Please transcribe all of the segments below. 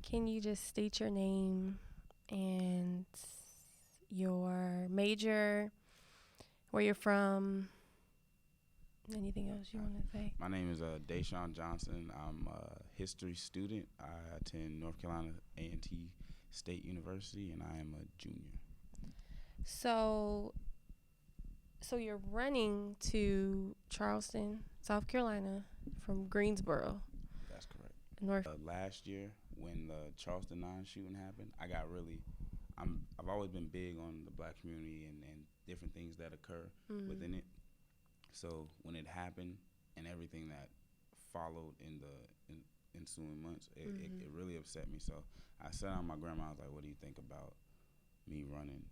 Can you just state your name and your major, where you're from, anything else you want to say? My name is Deshaun Johnson. I'm a history student. I attend North Carolina A&T State University, and I am a junior. So, so you're running to Charleston, South Carolina, from Greensboro, That's correct. North. Last year, when the Charleston 9 shooting happened, I've always been big on the black community and different things that occur within it. So when it happened and everything that followed in the ensuing months, it really upset me. So I sat down with my grandma. I was like, "What do you think about me running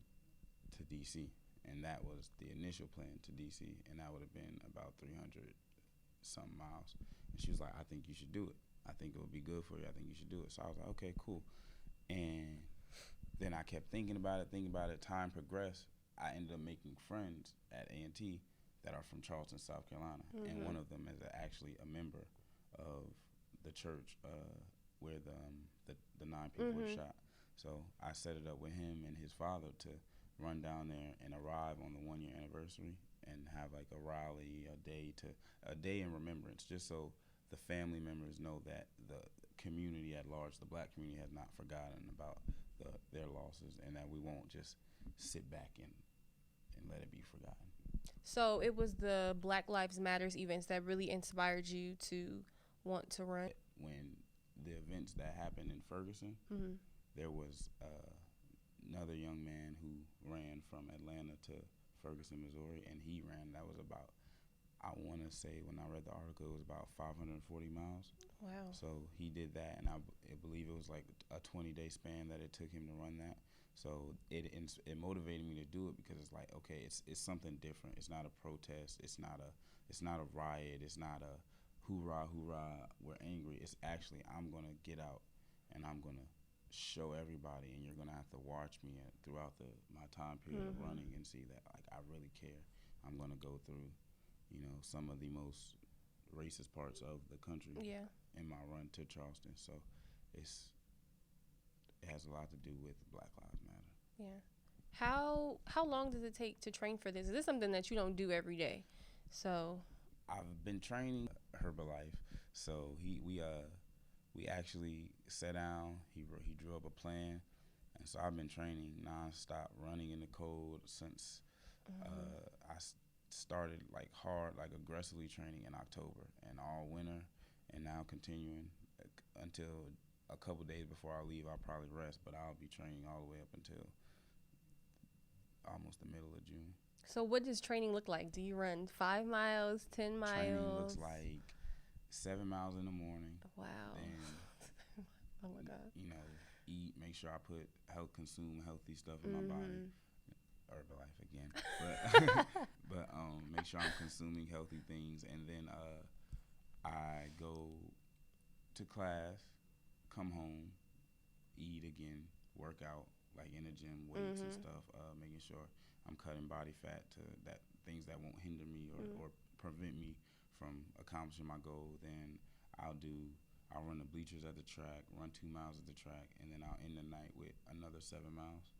to DC?" And that was the initial plan to DC, and that would have been about 300 some miles. And she was like, "I think you should do it. I think it would be good for you. I think you should do it." So I was like, "Okay, cool." And then I kept thinking about it. Time progressed. I ended up making friends at A&T that are from Charleston, South Carolina, and one of them is actually a member of the church where the 9 people were shot. So I set it up with him and his father to run down there and arrive on the 1 year anniversary and have like a rally, a day in remembrance, just so the family members know that the community at large, the black community, has not forgotten about their losses, and that we won't just sit back and let it be forgotten. So it was the Black Lives Matters events that really inspired you to want to run. When the events that happened in Ferguson, there was another young man who ran from Atlanta to Ferguson, Missouri, and he ran. That was about, I want to say, when I read the article, it was about 540 miles. Wow. So he did that, and I believe it was like a 20-day span that it took him to run that. So it motivated me to do it, because it's like, okay, it's something different. It's not a protest. It's not a riot. It's not a hoorah, hoorah, we're angry. It's actually, I'm gonna get out and I'm gonna show everybody, and you're gonna have to watch me throughout my time period of running and see that like I really care. I'm gonna go through, some of the most racist parts of the country in my run to Charleston. So it has a lot to do with Black Lives Matter. Yeah. How long does it take to train for this? Is this something that you don't do every day? So I've been training Herbalife. So we actually sat down. He drew up a plan, and so I've been training nonstop, running in the cold since I started like hard, like aggressively training in October and all winter, and now continuing until a couple days before I leave. I'll probably rest, but I'll be training all the way up until almost the middle of June. So what does training look like? Do you run 5 miles, 10 miles? Training looks like 7 miles in the morning. Wow. Then, oh my God. Eat, make sure I consume healthy stuff in my body. Herbalife again, but make sure I'm consuming healthy things, and then I go to class, come home, eat again, work out like in the gym, weights and stuff, making sure I'm cutting body fat to things that won't hinder me or prevent me from accomplishing my goal. Then I'll run the bleachers at the track, run 2 miles at the track, and then I'll end the night with another 7 miles.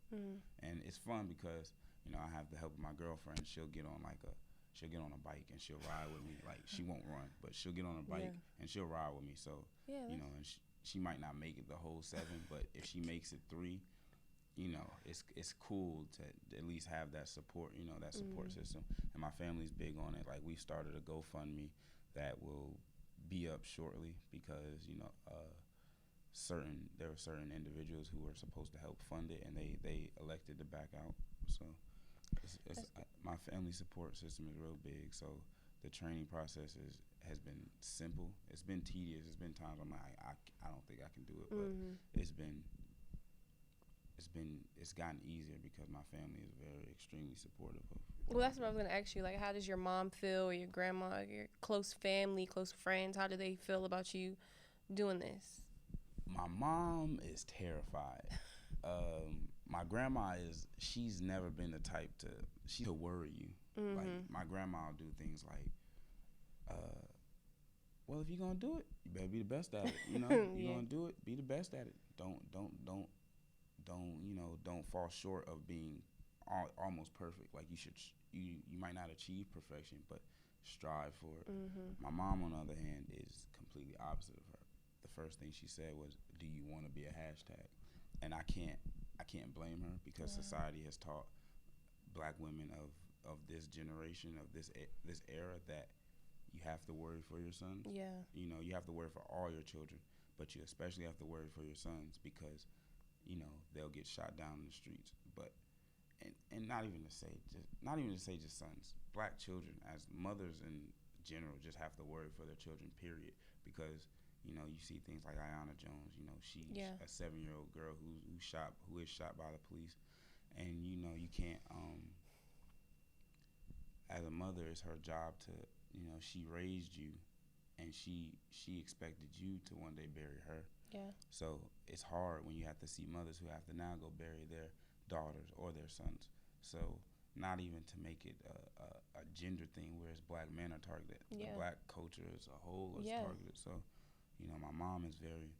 And it's fun because I have the help of my girlfriend. She'll get on a bike and she'll ride with me. Like, she won't run, but she'll get on a bike and she'll ride with me. So and she might not make it the whole 7, but if she makes it 3, it's cool to at least have that support, that support system. And my family's big on it. Like, we've started a GoFundMe that will be up shortly, because there were certain individuals who were supposed to help fund it, and they elected to back out. So my family support system is real big. So the training process has been simple. It's been tedious. It's been times I'm like, I don't think I can do it, but it's gotten easier because my family is very extremely supportive of. Well, that's what I was gonna ask you. Like, how does your mom feel, or your grandma, your close family, close friends? How do they feel about you doing this? My mom is terrified. My grandma she's never been the type to worry you. Like, my grandma will do things like, well, if you're gonna do it, you better be the best at it. You're gonna do it, be the best at it. don't don't fall short of being almost perfect. Like you might not achieve perfection, but strive for it. My mom, on the other hand, is completely opposite of her. The first thing she said was, "Do you want to be a hashtag?" And I can't blame her because society has taught black women of this generation, of this era, that you have to worry for your sons. Yeah. You have to worry for all your children, but you especially have to worry for your sons because they'll get shot down in the streets. But and not even to say just sons, black children as mothers in general just have to worry for their children. Period. Because you see things like Ayanna Jones. She's a 7-year-old girl who is shot by the police, and you can't. As a mother, it's her job to she raised you, and she expected you to one day bury her. Yeah. So it's hard when you have to see mothers who have to now go bury their daughters or their sons. So not even to make it a gender thing where it's black men are targeted. Yeah. The black culture as a whole is targeted. So my mom is very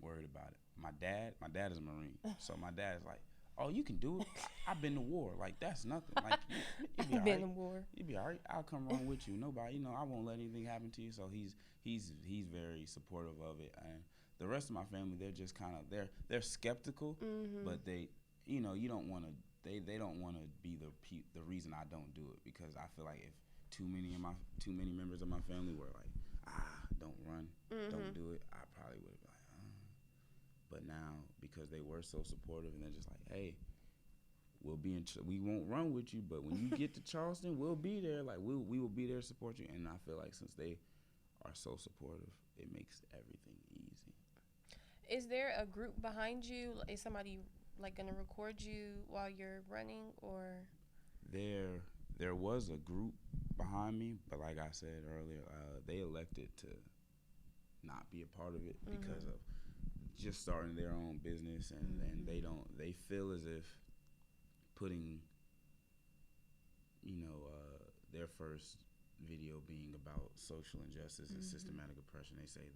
worried about it. My dad is a Marine. So my dad is like, "Oh, you can do it. I've been to war. Like, that's nothing. Like, you be all Been right. to war. You be all right. I'll come run with you. Nobody, I won't let anything happen to you." So he's very supportive of it. And the rest of my family, they're just kind of they're skeptical, but they, you don't want to. They don't want to be the reason I don't do it, because I feel like if too many members of my family were like, don't run, don't do it, I probably would have been like, But now, because they were so supportive and they're just like, "Hey, we won't run with you, but when you get to Charleston, we'll be there. Like, we will be there to support you." And I feel like since they are so supportive, it makes everything easy. Is there a group behind you? Is somebody like gonna record you while you're running, or? There was a group behind me, but like I said earlier, they elected to not be a part of it because of just starting their own business, and they feel as if putting their first video being about social injustice and systematic oppression, they say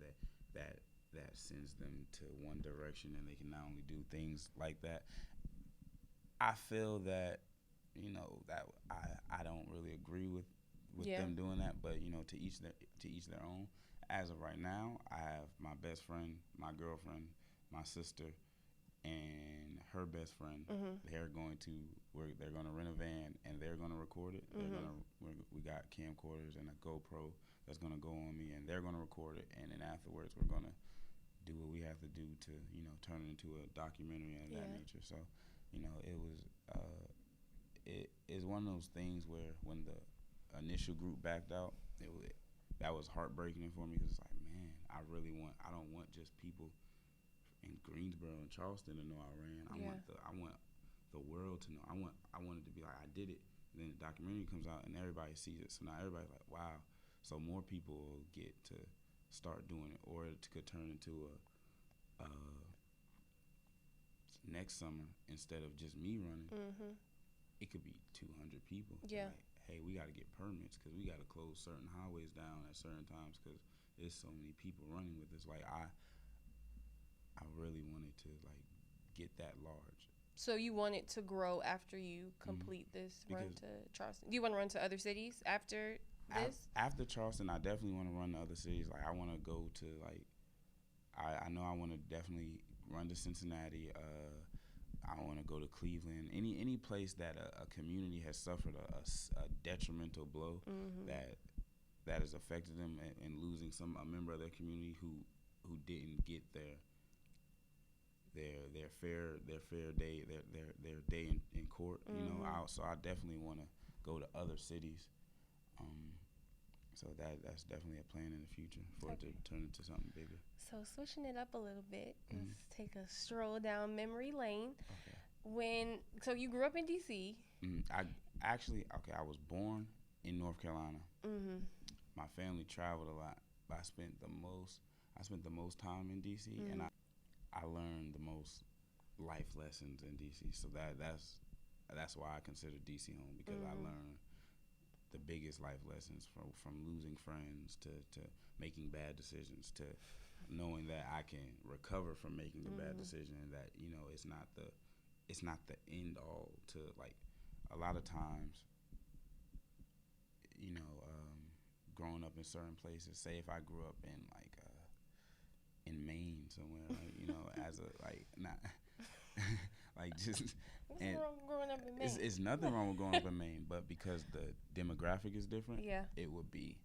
that sends them to one direction, and they can not only do things like that. I feel that that I don't really agree with them doing that, but to each their own. As of right now, I have my best friend, my girlfriend, my sister, and her best friend. They're going to rent a van, and they're gonna record it. We got camcorders and a GoPro that's gonna go on me, and they're gonna record it, and then afterwards we're gonna do what we have to do to turn it into a documentary of that nature. So it is one of those things where when the initial group backed out, that was heartbreaking for me, because it's like, man, I don't want just people in Greensboro and Charleston to know I ran. I want the world to know. I want it to be like I did it. And then the documentary comes out and everybody sees it. So now everybody's like, wow. So more people will get to start doing it, or it could turn into a next summer, instead of just me running, it could be 200 people. Yeah. Like, hey, we got to get permits because we got to close certain highways down at certain times because there's so many people running with us. Like, I really wanted to get that large. So you want it to grow after you complete this run to Charleston? Do you want to run to other cities after this? After Charleston, I definitely want to run to other cities. Like, I want to go to I know I want to definitely run to Cincinnati. I want to go to Cleveland. Any place that a community has suffered a detrimental blow that has affected them and losing a member of their community who didn't get their fair day in court. So I definitely want to go to other cities. So that's definitely a plan in the future for it to turn into something bigger. So switching it up a little bit, let's take a stroll down memory lane. Okay. So you grew up in D.C. I was born in North Carolina. My family traveled a lot, but I spent the most time in D.C. and I learned the most life lessons in D.C. So that's why I consider D.C. home, because I learned the biggest life lessons from losing friends to making bad decisions to knowing that I can recover from making a bad decision, and that it's not the end all to, like, a lot of times, growing up in certain places. Say if I grew up in like in Maine somewhere, like, as a like not like just What's and wrong with growing up in Maine? it's nothing wrong with growing up in Maine, but because the demographic is different, Yeah. it would be,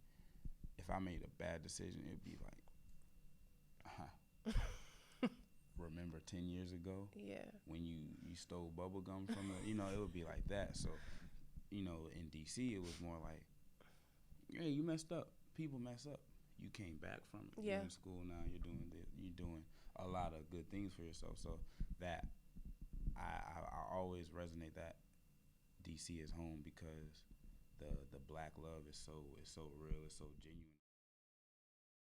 if I made a bad decision, it'd be like, remember 10 years ago Yeah. when you stole bubble gum from the, it would be like that. So, in DC it was more like, hey, you messed up. People mess up. You came back from it. Yeah. You're in school now. You're doing a lot of good things for yourself. So that I always resonate that DC is home, because the black love is so real. It's so genuine.